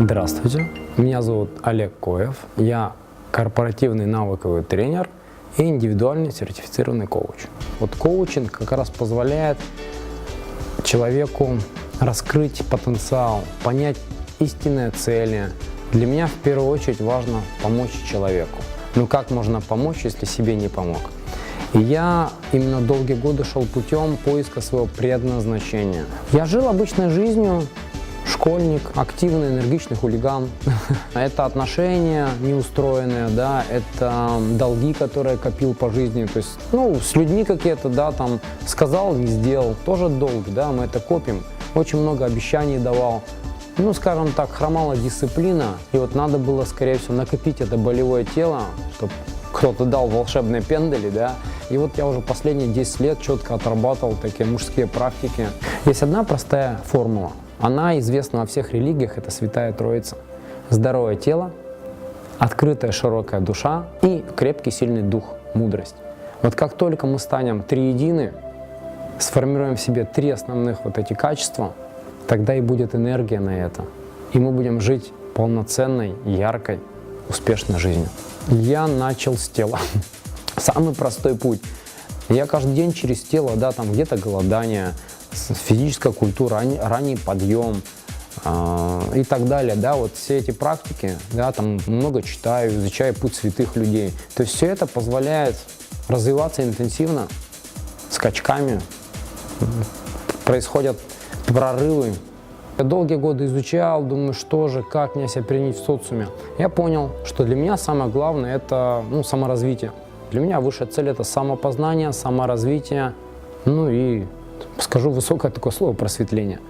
Здравствуйте, меня зовут Олег Коев, я корпоративный навыковый тренер и индивидуальный сертифицированный коуч. Вот коучинг как раз позволяет человеку раскрыть потенциал, понять истинные цели. Для меня в первую очередь важно помочь человеку. Ну как можно помочь, если себе не помог? И я именно долгие годы шел путем поиска своего предназначения. Я жил обычной жизнью, школьник, активный, энергичный хулиган. Это отношения неустроенные, да, это долги, которые копил по жизни. То есть, с людьми какие-то, да, там, сказал, не сделал, тоже долг, да, мы это копим. Очень много обещаний давал. Скажем так, хромала дисциплина, и вот надо было, скорее всего, накопить это болевое тело, чтобы кто-то дал волшебные пендали, да. И вот я уже последние 10 лет четко отрабатывал такие мужские практики. Есть одна простая формула. Она известна во всех религиях, это Святая Троица. Здоровое тело, открытая широкая душа и крепкий сильный дух, мудрость. Вот как только мы станем триедины, сформируем в себе три основных вот эти качества, тогда и будет энергия на это. И мы будем жить полноценной, яркой, успешной жизнью. Я начал с тела. Самый простой путь. Я каждый день через тело, да, там где-то голодание, физическая культура, ранний подъем и так далее, да, вот все эти практики, да, там много читаю, изучаю путь святых людей. То есть все это позволяет развиваться интенсивно, скачками, происходят прорывы. Я долгие годы изучал, думаю, что же, как мне себя принять в социуме. Я понял, что для меня самое главное – это саморазвитие. Для меня высшая цель – это самопознание, саморазвитие, и скажу высокое такое слово – просветление.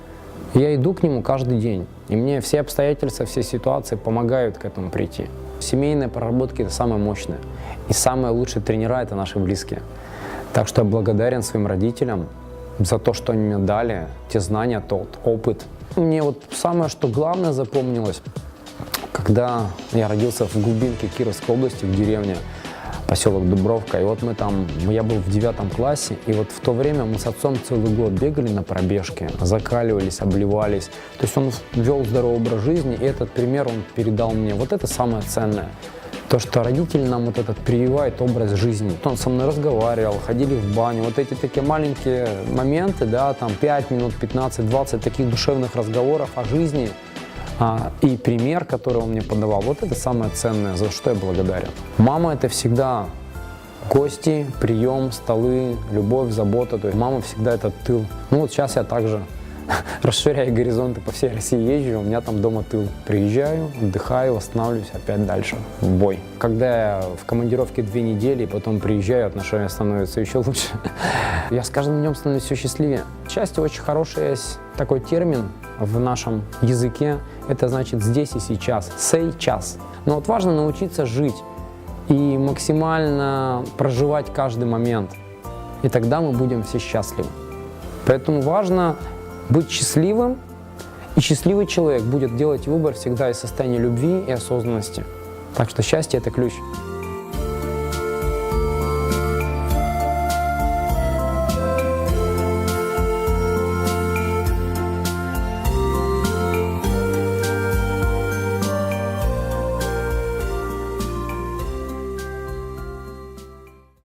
Я иду к нему каждый день, и мне все обстоятельства, все ситуации помогают к этому прийти. Семейные проработки – это самое мощное, и самые лучшие тренера – это наши близкие. Так что я благодарен своим родителям за то, что они мне дали, те знания, тот опыт. Мне вот самое, что главное запомнилось, когда я родился в глубинке Кировской области, в деревне, поселок Дубровка, и вот я был в 9 классе, и вот в то время мы с отцом целый год бегали на пробежке, закаливались, обливались. То есть он вел здоровый образ жизни, и этот пример он передал мне. Вот это самое ценное. То, что родители нам вот этот прививают образ жизни. Он со мной разговаривал, ходили в баню. Вот эти такие маленькие моменты, да, там 5 минут, 15, 20 таких душевных разговоров о жизни и пример, который он мне подавал, вот это самое ценное, за что я благодарен. Мама – это всегда гости, прием, столы, любовь, забота. То есть мама всегда это тыл. Вот сейчас я также расширяю горизонты по всей России, езжу, у меня там дома тыл. Приезжаю, отдыхаю, восстанавливаюсь, опять дальше, в бой. Когда я в командировке 2 недели, потом приезжаю, отношения становятся еще лучше. Я с каждым днем становлюсь все счастливее. К счастью, очень хороший есть такой термин в нашем языке, это значит здесь и сейчас, сейчас. Но вот важно научиться жить и максимально проживать каждый момент, и тогда мы будем все счастливы. Поэтому важно быть счастливым, и счастливый человек будет делать выбор всегда из состояния любви и осознанности. Так что счастье – это ключ.